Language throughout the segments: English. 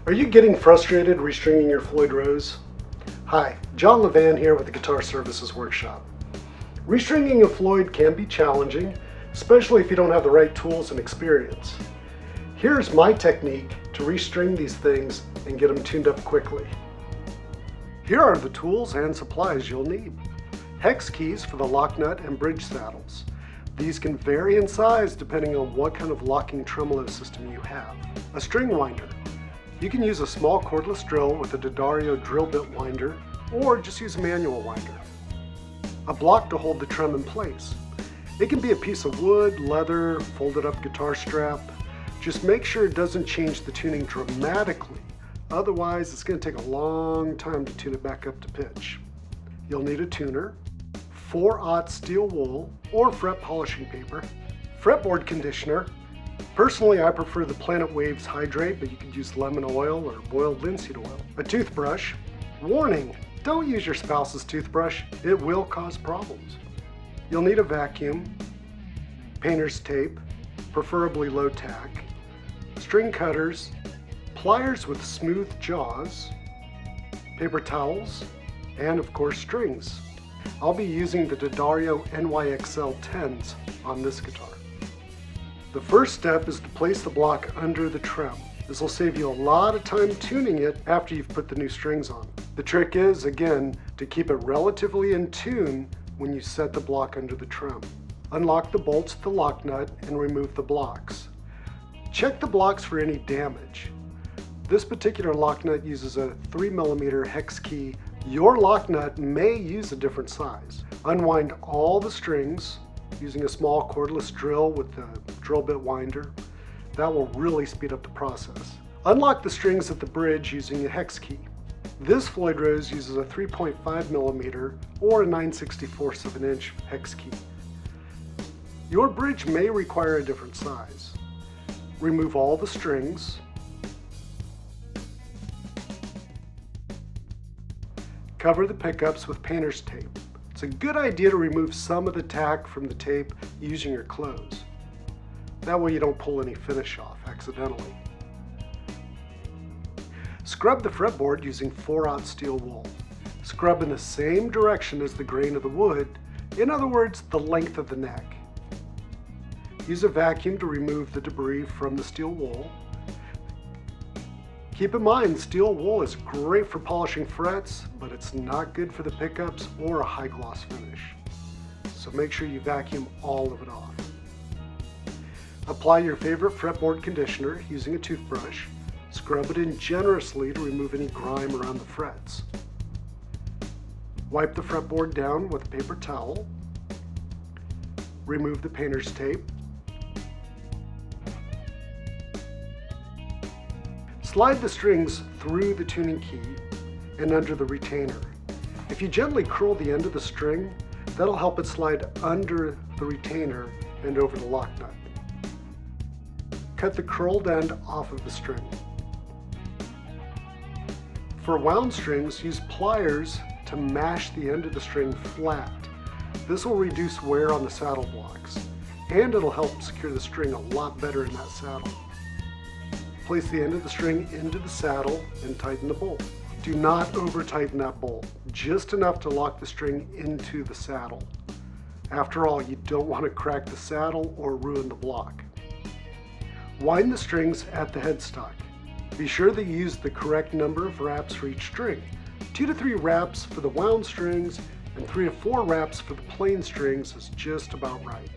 Are you getting frustrated restringing your Floyd Rose? Hi, John Levan here with the Guitar Services Workshop. Restringing a Floyd can be challenging, especially if you don't have the right tools and experience. Here's my technique to restring these things and get them tuned up quickly. Here are the tools and supplies you'll need. Hex keys for the lock nut and bridge saddles. These can vary in size depending on what kind of locking tremolo system you have. A string winder. You can use a small cordless drill with a D'Addario drill bit winder, or just use a manual winder. A block to hold the trem in place. It can be a piece of wood, leather, folded up guitar strap. Just make sure it doesn't change the tuning dramatically. Otherwise, it's going to take a long time to tune it back up to pitch. You'll need a tuner, 4/0 steel wool or fret polishing paper, fretboard conditioner. Personally, I prefer the Planet Waves Hydrate, but you could use lemon oil or boiled linseed oil. A toothbrush. Warning, don't use your spouse's toothbrush. It will cause problems. You'll need a vacuum, painter's tape, preferably low tack, string cutters, pliers with smooth jaws, paper towels, and of course strings. I'll be using the D'Addario NYXL 10s on this guitar. The first step is to place the block under the trem. This will save you a lot of time tuning it after you've put the new strings on. The trick is, again, to keep it relatively in tune when you set the block under the trem. Unlock the bolts of the lock nut and remove the blocks. Check the blocks for any damage. This particular lock nut uses a 3mm hex key. Your lock nut may use a different size. Unwind all the strings using a small cordless drill with the drill bit winder. That will really speed up the process. Unlock the strings at the bridge using a hex key. This Floyd Rose uses a 3.5mm or a 9/64 of an inch hex key. Your bridge may require a different size. Remove all the strings. Cover the pickups with painter's tape. It's a good idea to remove some of the tack from the tape using your clothes. That way you don't pull any finish off accidentally. Scrub the fretboard using 4/0 steel wool. Scrub in the same direction as the grain of the wood, in other words, the length of the neck. Use a vacuum to remove the debris from the steel wool. Keep in mind, steel wool is great for polishing frets, but it's not good for the pickups or a high gloss finish. So make sure you vacuum all of it off. Apply your favorite fretboard conditioner using a toothbrush. Scrub it in generously to remove any grime around the frets. Wipe the fretboard down with a paper towel. Remove the painter's tape. Slide the strings through the tuning key and under the retainer. If you gently curl the end of the string, that'll help it slide under the retainer and over the lock nut. Cut the curled end off of the string. For wound strings, use pliers to mash the end of the string flat. This will reduce wear on the saddle blocks, and it'll help secure the string a lot better in that saddle. Place the end of the string into the saddle and tighten the bolt. Do not over tighten that bolt, just enough to lock the string into the saddle. After all, you don't want to crack the saddle or ruin the block. Wind the strings at the headstock. Be sure that you use the correct number of wraps for each string. 2 to 3 wraps for the wound strings and 3 to 4 wraps for the plain strings is just about right.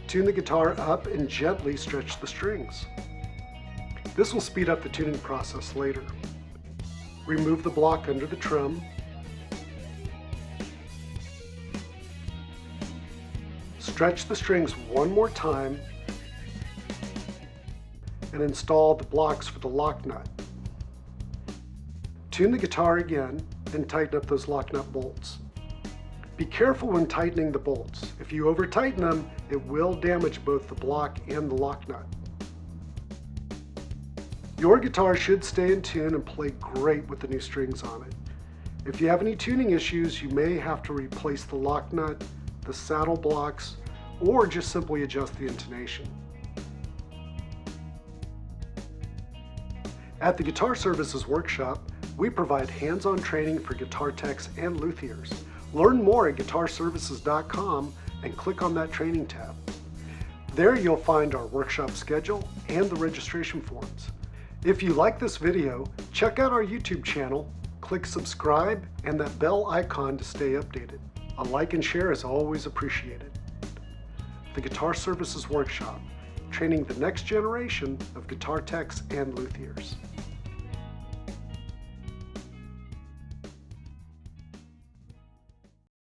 Tune the guitar up and gently stretch the strings. This will speed up the tuning process later. Remove the block under the trem. Stretch the strings one more time and install the blocks for the lock nut. Tune the guitar again and tighten up those lock nut bolts. Be careful when tightening the bolts. If you over tighten them, it will damage both the block and the lock nut. Your guitar should stay in tune and play great with the new strings on it. If you have any tuning issues, you may have to replace the lock nut, the saddle blocks, or just simply adjust the intonation. At the Guitar Services Workshop, we provide hands-on training for guitar techs and luthiers. Learn more at guitarservices.com and click on that training tab. There you'll find our workshop schedule and the registration forms. If you like this video, check out our YouTube channel, click subscribe and that bell icon to stay updated. A like and share is always appreciated. The Guitar Services Workshop, training the next generation of guitar techs and luthiers.